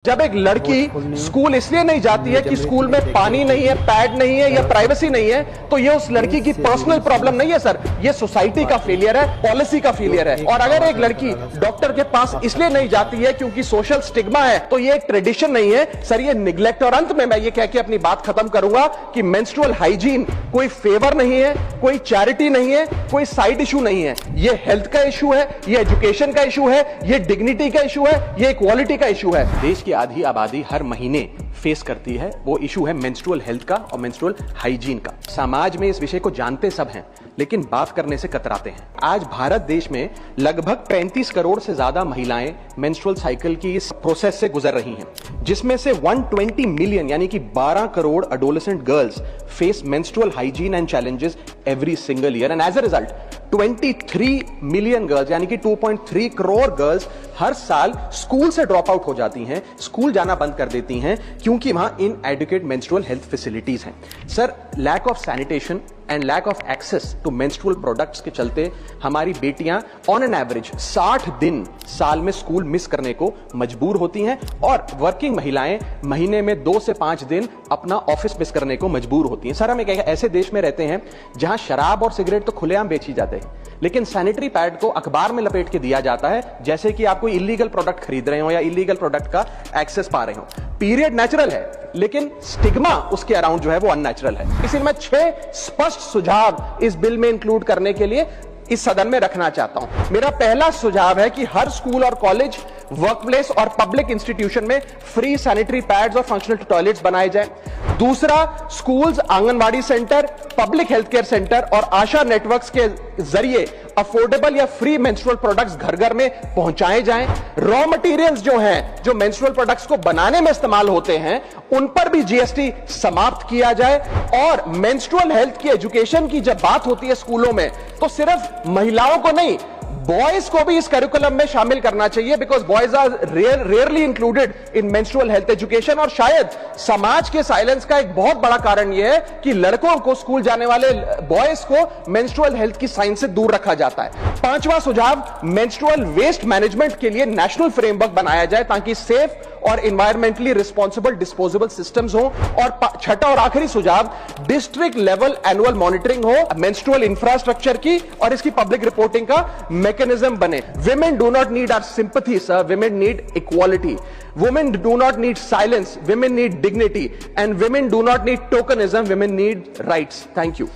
जब एक लड़की स्कूल इसलिए नहीं जाती है कि स्कूल में पानी नहीं है, पैड नहीं है या प्राइवेसी नहीं है, तो ये उस लड़की की पर्सनल प्रॉब्लम नहीं है सर, ये सोसाइटी का फेलियर है, पॉलिसी का फेलियर है। और अगर एक लड़की डॉक्टर के पास इसलिए नहीं जाती है क्योंकि सोशल स्टिग्मा है, तो ये एक ट्रेडिशन नहीं है सर, ये निग्लेक्ट। और अंत में मैं ये कह के अपनी बात खत्म करूंगा कि मेंस्ट्रुअल हाइजीन कोई फेवर नहीं है, कोई चैरिटी नहीं है, कोई साइड इशू नहीं है। ये हेल्थ का इशू है, ये एजुकेशन का इशू है, ये डिग्निटी का इशू है, ये इक्वालिटी का इशू है। देश की आधी आबादी हर महीने फेस करती है, वो इशू है मेंस्ट्रुअल हेल्थ का और मेंस्ट्रुअल हाइजीन का। समाज में इस विषय को जानते सब हैं, लेकिन बात करने से कतराते हैं। आज भारत देश में लगभग 35 करोड़ से ज्यादा महिलाएं मेंस्ट्रुअल साइकिल की इस प्रोसेस से गुजर रही हैं, जिसमें से 120 मिलियन यानी कि 12 crore adolescent girls face menstrual hygiene and challenges every single year. And as a result 23 million girls यानी कि 2.3 करोड़ गर्ल्स हर साल स्कूल से ड्रॉप आउट हो जाती हैं, स्कूल जाना बंद कर देती हैं, क्योंकि वहां इनएडुकेट मेंस्ट्रुअल हेल्थ फैसिलिटीज हैं। Sir, lack of sanitation and lack of access to menstrual products के चलते हमारी बेटियां ऑन एन एवरेज 60 दिन साल में स्कूल मिस करने को मजबूर होती हैं, और वर्किंग महिलाएं महीने में 2 से 5 दिन अपना ऑफिस मिस करने को मजबूर होती हैं। सर, हम एक ऐसे देश में रहते हैं जहां शराब और सिगरेट तो खुलेआम बेची जाते हैं, लेकिन सैनिटरी पैड को अखबार में लपेट के दिया जाता है जैसे कि आप कोई इलीगल प्रोडक्ट खरीद रहे हो या इलीगल प्रोडक्ट का एक्सेस पा रहे हो। पीरियड नेचुरल है, लेकिन स्टिग्मा उसके अराउंड जो है वो अननेचुरल है। इसलिए मैं 6 स्पष्ट सुझाव इस बिल में इंक्लूड करने के लिए इस सदन में रखना चाहता हूं। मेरा पहला सुझाव है कि हर स्कूल और कॉलेज, वर्कप्लेस और पब्लिक इंस्टीट्यूशन में फ्री सैनिटरी पैड्स और फंक्शनल टॉयलेट्स बनाए जाएं। दूसरा, schools, anganwadi centre, public health care centre और आशा नेटवर्क्स के जरिए अफोर्डेबल या फ्री मेंस्ट्रुअल प्रोडक्ट्स घर घर में पहुंचाए जाएं। रॉ मटेरियल्स जो हैं, जो मेंस्ट्रुअल प्रोडक्ट्स को बनाने में इस्तेमाल होते हैं, उन पर भी जीएसटी समाप्त किया जाए। और मेंस्ट्रुअल हेल्थ की एजुकेशन की जब बात होती है स्कूलों में, तो सिर्फ महिलाओं को नहीं, बॉयज को भी इस करिकुलम में शामिल करना चाहिए, because boys are rarely included in menstrual health education. और शायद समाज के साइलेंस का एक बहुत बड़ा कारण यह है कि लड़कों को, स्कूल जाने वाले बॉयज को मेंस्ट्रुअल हेल्थ की साइंस से दूर रखा जाता है। पांचवा सुझाव, मेंस्ट्रुअल वेस्ट मैनेजमेंट के लिए नेशनल फ्रेमवर्क बनाया जाए ताकि सेफ और एनवायरमेंटली रिस्पॉन्सिबल डिस्पोजेबल सिस्टम्स हो। और छठा और आखिरी सुझाव, डिस्ट्रिक्ट लेवल एनुअल मॉनिटरिंग हो मेंस्ट्रुअल इंफ्रास्ट्रक्चर की और इसकी पब्लिक रिपोर्टिंग का मैकेनिज्म बने। Women do not need our sympathy, sir. Women need equality. Women do not need silence. Women need dignity. And women do not need tokenism. Women need rights. Thank you.